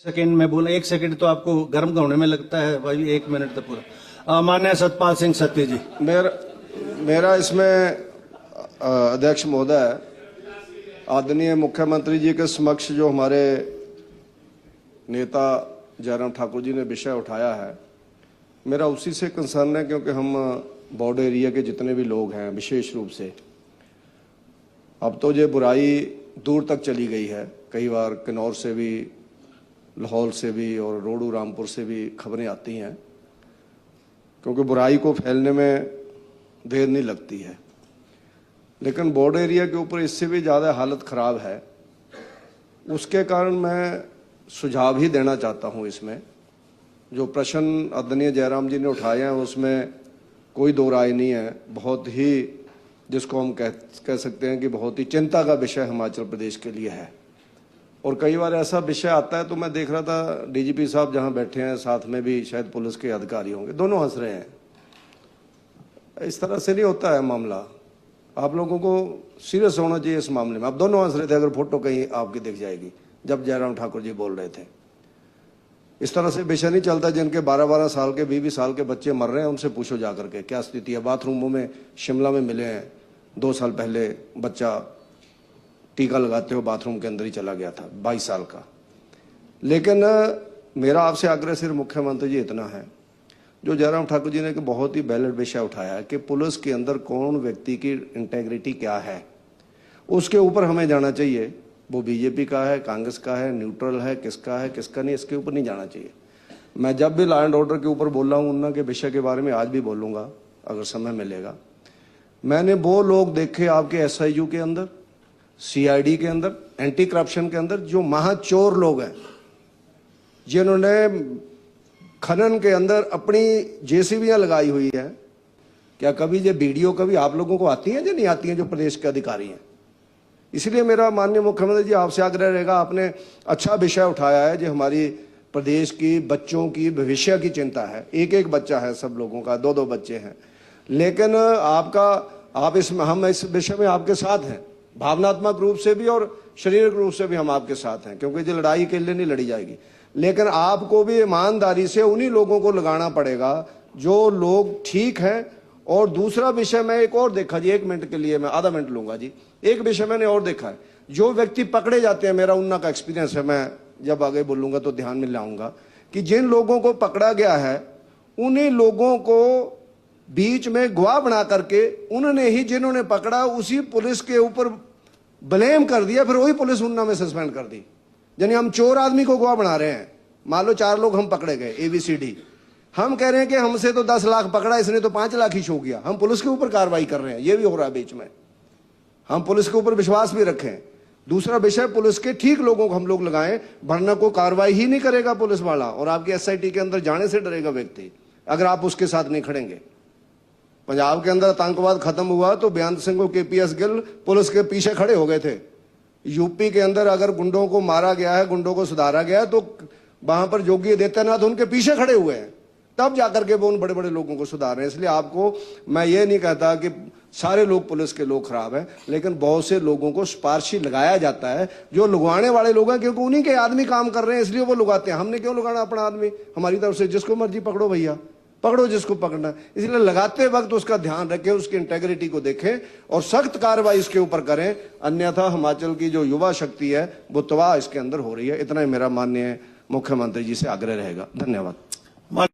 Second में बोला, 1 second तो आपको गर्म होने में लगता है भाई, 1 मिनट तो पूरा। माननीय सतपाल सिंह सत्ती जी। मेरा इसमें अध्यक्ष महोदय, आदरणीय मुख्यमंत्री जी के समक्ष जो हमारे नेता जयराम ठाकुर जी ने विषय उठाया है, मेरा उसी से कंसर्न है, क्योंकि हम बॉर्डर एरिया के जितने भी लोग हैं, विशेष रूप से अब तो ये बुराई दूर तक चली गई है। कई बार किन्नौर से भी, लाहौल से भी और रोडू रामपुर से भी खबरें आती हैं, क्योंकि बुराई को फैलने में देर नहीं लगती है। लेकिन बॉर्डर एरिया के ऊपर इससे भी ज़्यादा हालत ख़राब है। उसके कारण मैं सुझाव ही देना चाहता हूं। इसमें जो प्रश्न आदरणीय जयराम जी ने उठाए हैं उसमें कोई दो राय नहीं है। बहुत ही, जिसको हम कह सकते हैं कि बहुत ही चिंता का विषय हिमाचल प्रदेश के लिए है। और कई बार ऐसा विषय आता है तो मैं देख रहा था डीजीपी साहब जहां बैठे हैं, साथ में भी शायद पुलिस के अधिकारी होंगे, दोनों हंस रहे हैं। इस तरह से नहीं होता है मामला। आप लोगों को सीरियस होना चाहिए इस मामले में। आप दोनों हंस रहे थे, अगर फोटो कहीं आपकी दिख जाएगी जब जयराम ठाकुर जी बोल रहे थे। इस तरह से विषय नहीं चलता। जिनके 12-12 साल के, 20-20 साल के बच्चे मर रहे हैं, उनसे पूछो जाकर के क्या स्थिति है। बाथरूमों में शिमला में मिले हैं, 2 साल पहले बच्चा टीका लगाते हुए बाथरूम के अंदर ही चला गया था, 22 साल का। लेकिन मेरा आपसे आग्रह सिर्फ मुख्यमंत्री जी इतना है, जो जयराम ठाकुर जी ने एक बहुत ही वैलिड विषय उठाया है कि पुलिस के अंदर कौन व्यक्ति की इंटेग्रिटी क्या है, उसके ऊपर हमें जाना चाहिए। वो बीजेपी का है, कांग्रेस का है, न्यूट्रल है, किसका है, किसका नहीं, इसके ऊपर नहीं जाना चाहिए। मैं जब भी लॉ एंड ऑर्डर के ऊपर बोल रहा हूँ, उन्ना के विषय के बारे में आज भी बोलूँगा अगर समय मिलेगा। मैंने वो लोग देखे आपके एसआईयू के अंदर, सीआईडी के अंदर, एंटी करप्शन के अंदर, जो महाचोर लोग हैं, जिन्होंने खनन के अंदर अपनी जेसीबियां लगाई हुई है। क्या कभी ये वीडियो कभी आप लोगों को आती है या नहीं आती है, जो प्रदेश के अधिकारी हैं? इसलिए मेरा माननीय मुख्यमंत्री जी आपसे आग्रह रहेगा, आपने अच्छा विषय उठाया है, जो हमारी प्रदेश की बच्चों की भविष्य की चिंता है। एक एक बच्चा है सब लोगों का, 2-2 बच्चे हैं। लेकिन हम इस विषय में आपके साथ हैं, भावनात्मक रूप से भी और शारीरिक रूप से भी हम आपके साथ हैं, क्योंकि जो लड़ाई के लिए नहीं लड़ी जाएगी। लेकिन आपको भी ईमानदारी से उन्हीं लोगों को लगाना पड़ेगा जो लोग ठीक हैं। और दूसरा विषय मैं एक और देखा जी, 1 मिनट के लिए मैं आधा मिनट लूंगा जी। एक विषय मैंने और देखा है, जो व्यक्ति पकड़े जाते हैं, मेरा उन्ना का एक्सपीरियंस है, मैं जब आगे बोलूंगा तो ध्यान में लाऊंगा कि जिन लोगों को पकड़ा गया है, उन्हीं लोगों को बीच में गवाह बना करके उन्होंने ही, जिन्होंने पकड़ा, उसी पुलिस के ऊपर ब्लेम कर दिया, फिर वही पुलिस उन्ना में सस्पेंड कर दी। यानी हम चोर आदमी को गवाह बना रहे हैं। मान लो 4 लोग हम पकड़े गए, ABCD, हम कह रहे हैं कि हमसे तो 10 लाख पकड़ा, इसने तो 5 लाख ही छू गया। हम पुलिस के ऊपर कार्रवाई कर रहे हैं, ये भी हो रहा है बीच में। हम पुलिस के ऊपर विश्वास भी रखें। दूसरा विषय, पुलिस के ठीक लोगों को हम लोग लगाएं, वरना को कार्रवाई ही नहीं करेगा पुलिस वाला, और आपकी SIT के अंदर जाने से डरेगा व्यक्ति अगर आप उसके साथ नहीं खड़ेंगे। पंजाब के अंदर आतंकवाद खत्म हुआ तो बेअंत सिंह और KPS गिल पुलिस के पीछे खड़े हो गए थे। यूपी के अंदर अगर गुंडों को मारा गया है, गुंडों को सुधारा गया है, तो वहां पर योगी आदित्यनाथ उनके पीछे खड़े हुए हैं, तब जाकर के वो उन बड़े बड़े लोगों को सुधार रहे हैं। इसलिए आपको मैं ये नहीं कहता कि सारे लोग पुलिस के लोग खराब हैं, लेकिन बहुत से लोगों को सिफारिशी लगाया जाता है, जो लगवाने वाले लोग हैं, क्योंकि उन्हीं के आदमी काम कर रहे हैं इसलिए वो लगाते हैं। हमने क्यों लगाना अपना आदमी? हमारी तरफ से जिसको मर्जी पकड़ो भैया, पकड़ो जिसको पकड़ना। इसलिए लगाते वक्त उसका ध्यान रखें, उसकी इंटेग्रिटी को देखें और सख्त कार्रवाई इसके ऊपर करें, अन्यथा हिमाचल की जो युवा शक्ति है वो तबाह इसके अंदर हो रही है। इतना ही मेरा माननीय मुख्यमंत्री जी से आग्रह रहेगा। धन्यवाद।